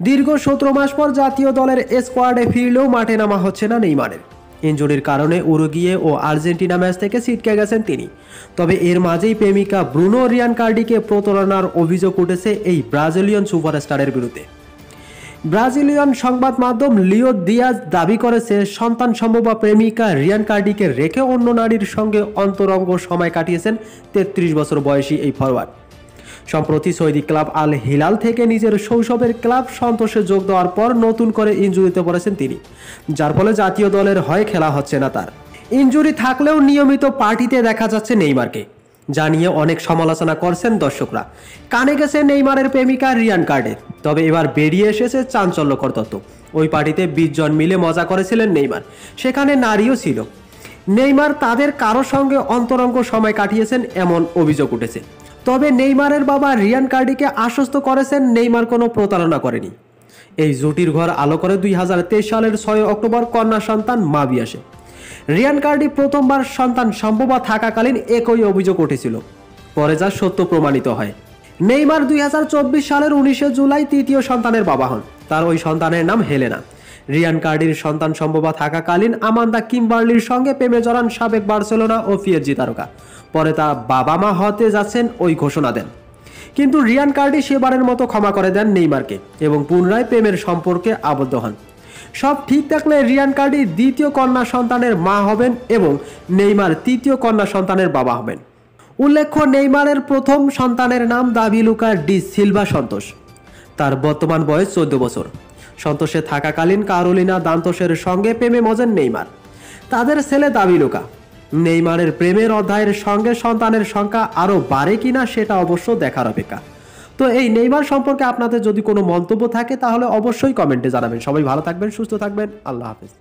দীর্ঘ 17 মাস পর জাতীয় দলের স্কোয়াডে ফিরলেও মাঠে নামা হচ্ছে না নেইমারের। ইনজুরির কারণে উরুগুয়ে ও আর্জেন্টিনা ম্যাচ থেকে ছিটকে গেছেন তিনি। তবে এর মাঝেই প্রেমিকা ব্রুনো রিয়ানকার্ডিকে প্রতারণার অভিযোগ উঠেছে এই ব্রাজিলিয়ান সুপারস্টারের বিরুদ্ধে। ব্রাজিলিয়ান সংবাদ মাধ্যম লিও দিয়াজ দাবি করেছে সন্তান সম্ভবা প্রেমিকা রিয়ানকার্ডিকে রেখে অন্য নারীর সঙ্গে অন্তরঙ্গ সময় কাটিয়েছেন 33 বছর বয়সী এই ফরওয়ার্ড। সম্প্রতি সৌদি ক্লাব আল হিলাল থেকে নিজের শৈশবের ক্লাব সন্তোষে যোগ দেওয়ার পর নতুন করে ইনজুরিতে পড়েছেন তিনি, যার ফলে জাতীয় দলের হয়ে খেলা হচ্ছে না তার। ইনজুরি থাকলেও নিয়মিত পার্টিতে দেখা যাচ্ছে নেইমারকে, যা নিয়ে অনেক সমালোচনা করছেন দর্শকরা। কানে গেছে নেইমারের প্রেমিকা রিয়ানকার্ডের। তবে এবার বেরিয়ে এসেছে চাঞ্চল্যকর তথ্য। ওই পার্টিতে 20 জন মিলে মজা করেছিলেন নেইমার, সেখানে নারীও ছিল। নেইমার তাদের কারো সঙ্গে অন্তরঙ্গ সময় কাটিয়েছেন এমন অভিযোগ উঠেছে। তবে নেইমারের বাবা রিয়ানকার্ডিকে আশ্বস্ত করেছেন নেইমার কোনো প্রতারণা করেনি। এই জুটির ঘর আলো করে 2023 সালের 6 অক্টোবর কন্যা সন্তান মাবি আসে। রিয়ানকার্ডি প্রথমবার সন্তান সম্ভবা থাকাকালীন একই অভিযোগ উঠেছিল, পরে যা সত্য প্রমাণিত হয়। নেইমার 2024 সালের 19 জুলাই তৃতীয় সন্তানের বাবা হন। তার ওই সন্তানের নাম হেলেনা। রিয়ানকার্ডির সন্তান সম্ভবা থাকাকালীন আমান্ডা কিমবার্লির সঙ্গে প্রেমে জড়ান সাবেক বার্সেলোনা ও পিএসজি তারকা। পরে তা বাবা মা হতে যাচ্ছেন ওই ঘোষণা দেন। কিন্তু রিয়ানকার্ডি সেবারের মতো ক্ষমা করে দেন নেইমারকে এবং পুনরায় প্রেমের সম্পর্কে আবদ্ধ হন। সব ঠিক থাকলে রিয়ানকার্ডি দ্বিতীয় কন্যা সন্তানের মা হবেন এবং নেইমার তৃতীয় কন্যা সন্তানের বাবা হবেন। উল্লেখ্য, নেইমারের প্রথম সন্তানের নাম দাভিলুকা ডি সিলভা সন্তোষ। তার বর্তমান বয়স 14 বছর। সন্তোষে থাকাকালীন কারোলিনা দান্তোসের সঙ্গে প্রেমে মজেন নেইমার। তাদের ছেলে দাভিলুকা। নেইমারের প্রেমের অধ্যায়ের সঙ্গে সন্তানের সংখ্যা আরও বাড়ে কিনা সেটা অবশ্য দেখার অপেক্ষা। তো এই নেইমার সম্পর্কে আপনাদের যদি কোনো মন্তব্য থাকে তাহলে অবশ্যই কমেন্টে জানাবেন। সবাই ভালো থাকবেন, সুস্থ থাকবেন। আল্লাহ হাফেজ।